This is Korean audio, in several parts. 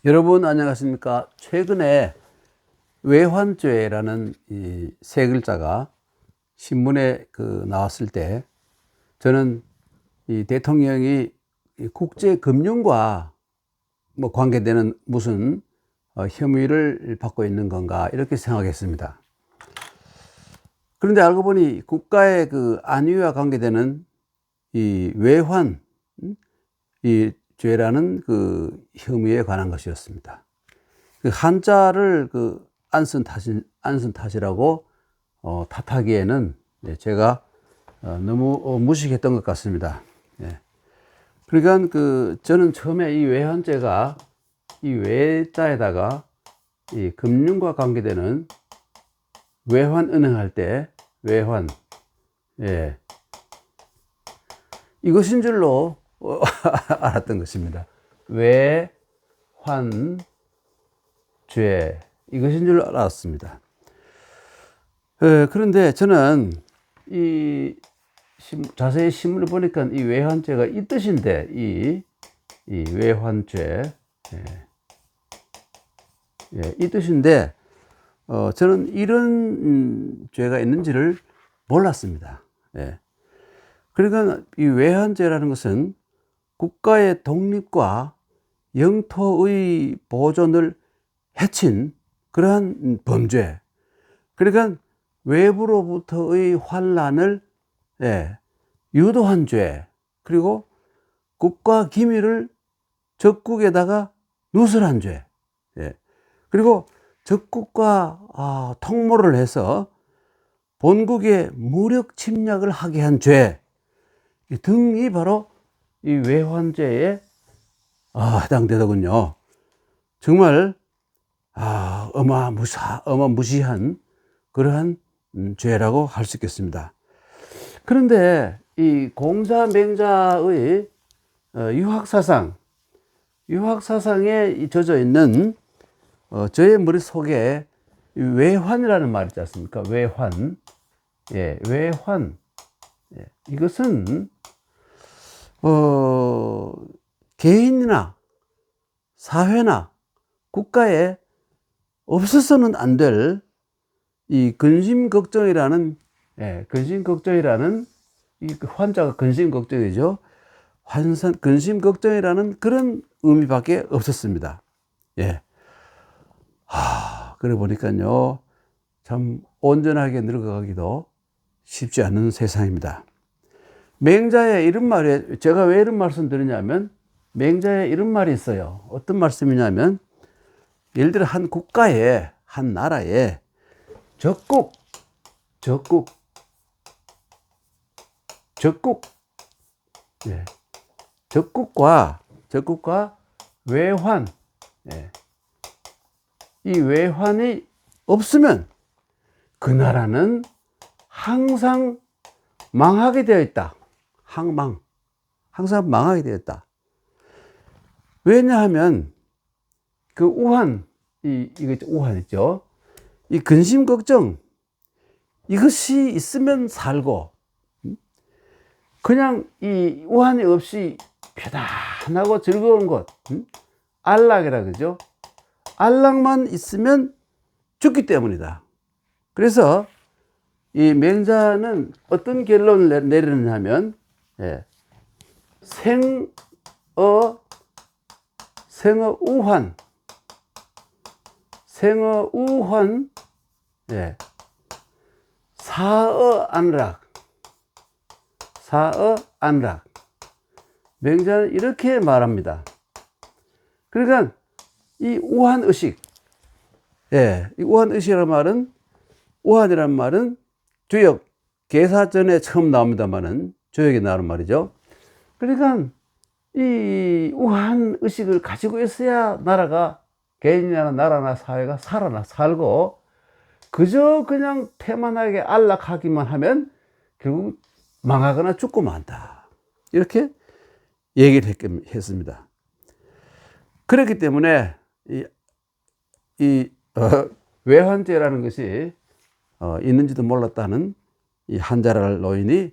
여러분 안녕하십니까? 최근에 외환죄라는 이 세 글자가 신문에 나왔을 때 저는 이 대통령이 이 국제 금융과 뭐 관계되는 무슨 혐의를 받고 있는 건가 이렇게 생각했습니다. 그런데 알고 보니 국가의 안위와 관계되는 이 외환 이 죄라는 혐의에 관한 것이었습니다. 한자를 안 쓴 탓이라고 탓하기에는 제가 너무 무식했던 것 같습니다. 예. 그러니까 저는 처음에 이 외환죄가 이 외자에다가 이 금융과 관계되는 외환은행 할 때 외환, 예, 이것인 줄로 알았던 것입니다. 외환죄 이것인 줄 알았습니다. 그런데 저는 자세히 신문을 보니까 이 외환죄가 이 뜻인데 이 외환죄, 이 뜻인데 저는 이런 죄가 있는지를 몰랐습니다. 그러니까 이 외환죄라는 것은 국가의 독립과 영토의 보존을 해친 그러한 범죄. 그러니까 외부로부터의 환란을 유도한 죄. 그리고 국가 기밀을 적국에다가 누설한 죄. 그리고 적국과 통모를 해서 본국에 무력 침략을 하게 한 죄 등이 바로 이 외환죄에 해당되더군요. 정말 어마무시한 그러한 죄라고 할 수 있겠습니다. 그런데 이 공자맹자의 유학사상에 젖어 있는 저의 머릿속에 외환이라는 말이 있지 않습니까? 외환. 외환. 이것은 개인이나 사회나 국가에 없어서는 안 될 이 근심걱정이라는 이 환자가 근심걱정이죠. 근심걱정이라는 그런 의미밖에 없었습니다. 그래 보니까요, 참 온전하게 늙어가기도 쉽지 않은 세상입니다. 맹자의 이런 말에, 제가 왜 이런 말씀 드리냐면, 맹자의 이런 말이 있어요. 어떤 말씀이냐면, 예를 들어 한 국가에, 한 나라에 적국과 외환, 이 외환이 없으면 그 나라는 항상 망하게 되어 있다. 항상 망하게 되어 있다. 왜냐하면 이거 우환 있죠. 이 근심 걱정 이것이 있으면 살고, 그냥 이 우환이 없이 편안하고 즐거운 곳, 안락이라 그러죠. 안락만 있으면 죽기 때문이다. 그래서 이 맹자는 어떤 결론을 내리느냐면, 생어 우환, 사어 안락. 맹자는 이렇게 말합니다. 그러니까 이 우환의식, 이 우환의식이라는 말은 주역, 계사전에 처음 나옵니다만은 주역에 나오는 말이죠. 그러니까 이 우환의식을 가지고 있어야 나라가, 개인이나 나라나 사회가 살고, 그저 그냥 태만하게 안락하기만 하면 결국 망하거나 죽고 만다. 이렇게 얘기를 했습니다. 그렇기 때문에 외환죄라는 것이 있는지도 몰랐다는 이 한자랄 노인이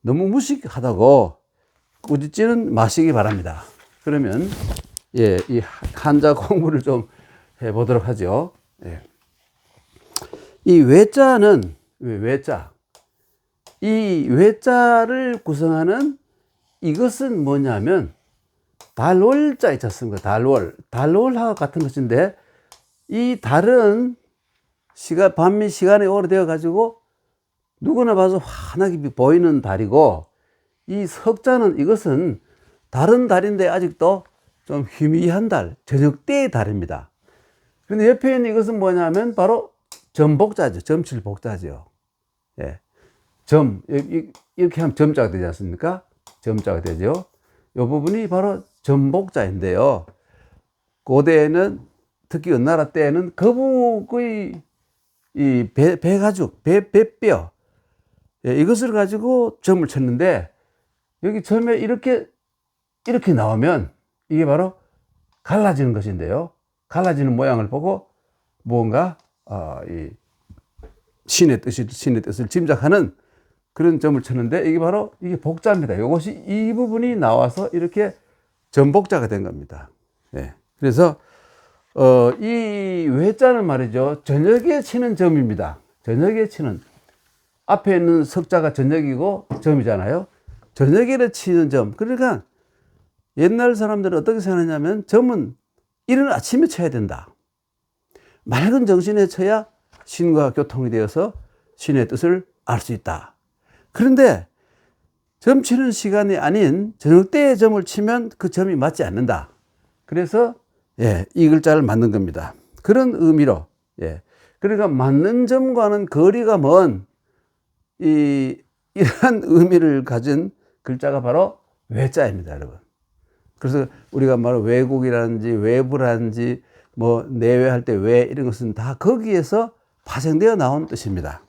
너무 무식하다고 꾸짖지는 마시기 바랍니다. 그러면 예, 이 한자 공부를 좀 해보도록 하죠. 예. 이 외자는, 외자. 이 외자를 구성하는 이것은 뭐냐면, 달월자 있지 않습니까? 달월. 달월하고 같은 것인데, 이 달은 밤이 시간이 오래되어 가지고 누구나 봐서 환하게 보이는 달이고, 이 석자는 이것은 다른 달인데 아직도 좀 희미한 달, 저녁 때의 달입니다. 그런데 옆에 있는 이것은 뭐냐면 바로 점복자죠. 점칠복자죠. 예. 이렇게 하면 점자가 되지 않습니까? 점자가 되죠. 이 부분이 바로 점복자인데요. 고대에는 특히 은나라 때에는 거북의 이 배가죽, 배뼈, 예, 이것을 가지고 점을 쳤는데 여기 점에 이렇게 나오면 이게 바로 갈라지는 것인데요. 갈라지는 모양을 보고 무언가 이 신의 뜻을 짐작하는 그런 점을 쳤는데 이게 바로 이게 복자입니다. 이것이 이 부분이 나와서 이렇게 점복자가 된 겁니다. 예. 그래서 이 외자는 말이죠. 저녁에 치는 점입니다. 저녁에 치는 앞에 있는 석자가 저녁이고 점이잖아요. 저녁에 치는 점. 그러니까 옛날 사람들은 어떻게 생각하냐면 점은 이른 아침에 쳐야 된다. 맑은 정신에 쳐야 신과 교통이 되어서 신의 뜻을 알 수 있다. 그런데 점 치는 시간이 아닌 저녁 때에 점을 치면 그 점이 맞지 않는다. 그래서 예, 이 글자를 만든 겁니다. 그런 의미로 예. 그러니까 맞는 점과는 거리가 먼 이러한 의미를 가진 글자가 바로 외자입니다, 여러분. 그래서 우리가 말하는 외국이라든지 외부라든지 뭐 내외할 때 외 이런 것은 다 거기에서 파생되어 나온 뜻입니다.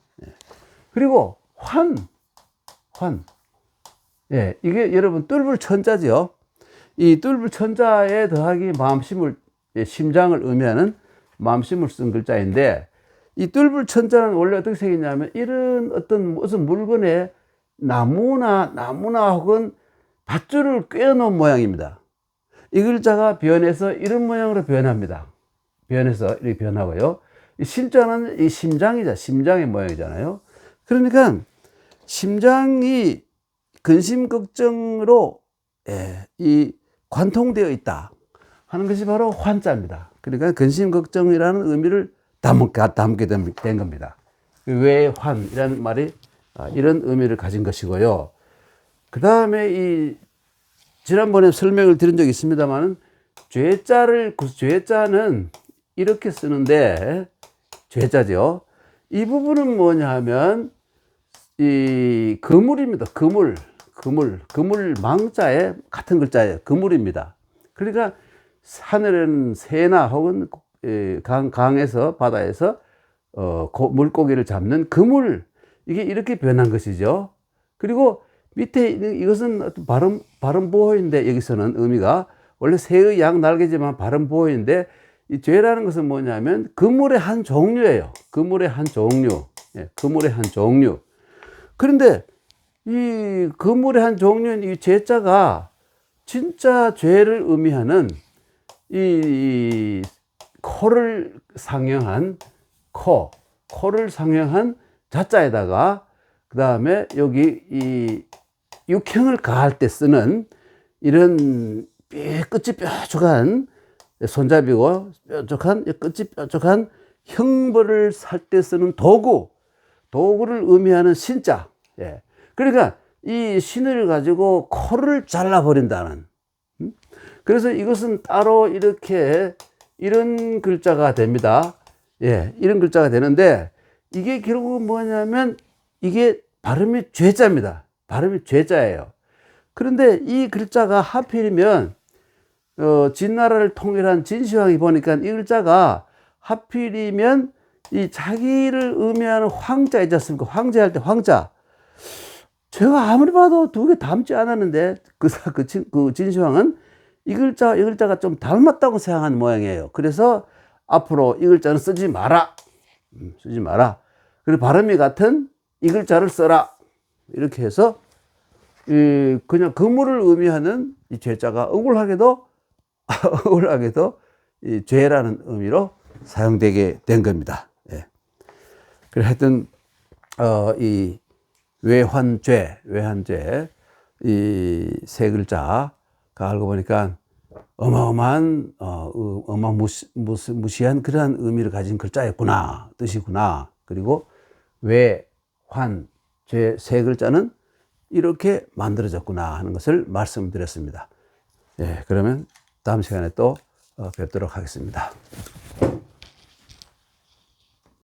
그리고 환. 예, 이게 여러분 뚫불 천자죠. 이 뚫불 천자에 더하기 마음심을, 심장을 의미하는 마음심을 쓴 글자인데 이 뚫불 천자는 원래 어떻게 생겼냐면 이런 어떤 무슨 물건에 나무나 혹은 밧줄을 꿰어놓은 모양입니다. 이 글자가 변해서 이런 모양으로 변합니다. 변해서 이렇게 변하고요. 이 심자는 이 심장의 모양이잖아요. 그러니까 심장이 근심걱정으로 이 관통되어 있다 하는 것이 바로 환자입니다. 그러니까 근심걱정이라는 의미를 담게 된 겁니다. 외환이라는 말이 이런 의미를 가진 것이고요. 그 다음에 지난번에 설명을 드린 적이 있습니다만 죄자는 이렇게 쓰는데 죄자죠. 이 부분은 뭐냐 하면 이 그물입니다. 그물 망자에 같은 글자예요. 그물입니다. 그러니까 하늘에는 새나 혹은 강에서 바다에서 물고기를 잡는 그물, 이게 이렇게 변한 것이죠. 그리고 밑에 이것은 발음 보호인데 여기서는 의미가 원래 새의 양 날개지만 발음 보호인데 이 죄라는 것은 뭐냐면 그물의 한 종류예요. 그물의 한 종류. 예, 그물의 한 종류. 그런데 이 그물의 한 종류인 이 죄자가 진짜 죄를 의미하는 이 코를 상형한 코를 상형한 자자에다가 그 다음에 여기 이 육형을 가할 때 쓰는 이런 끝이 뾰족한 손잡이고 끝이 뾰족한 형벌을 살 때 쓰는 도구를 의미하는 신자. 예. 그러니까 이 신을 가지고 코를 잘라버린다는. 그래서 이것은 따로 이렇게 이런 글자가 됩니다. 예, 이런 글자가 되는데 이게 결국은 뭐냐면 이게 발음이 죄자입니다. 발음이 죄자예요. 그런데 이 글자가 하필이면 진나라를 통일한 진시황이 보니까 이 글자가 하필이면 이 자기를 의미하는 황자 있지 않습니까? 황제할 때 황자. 제가 아무리 봐도 두 개 닮지 않았는데 그 진시황은 이 글자가 좀 닮았다고 생각하는 모양이에요. 그래서 앞으로 이 글자는 쓰지 마라. 그리고 발음이 같은 이 글자를 써라. 이렇게 해서 그냥 그물을 의미하는 이 죄자가 억울하게도 억울하게도 이 죄라는 의미로 사용되게 된 겁니다. 예. 그래 하여튼 이 외환죄 이 세 글자가 알고 보니까 어마어마한 어마무시한 그러한 의미를 가진 글자였구나, 뜻이구나. 그리고 외환죄 세 글자는 이렇게 만들어졌구나 하는 것을 말씀드렸습니다. 예, 그러면 다음 시간에 또 뵙도록 하겠습니다.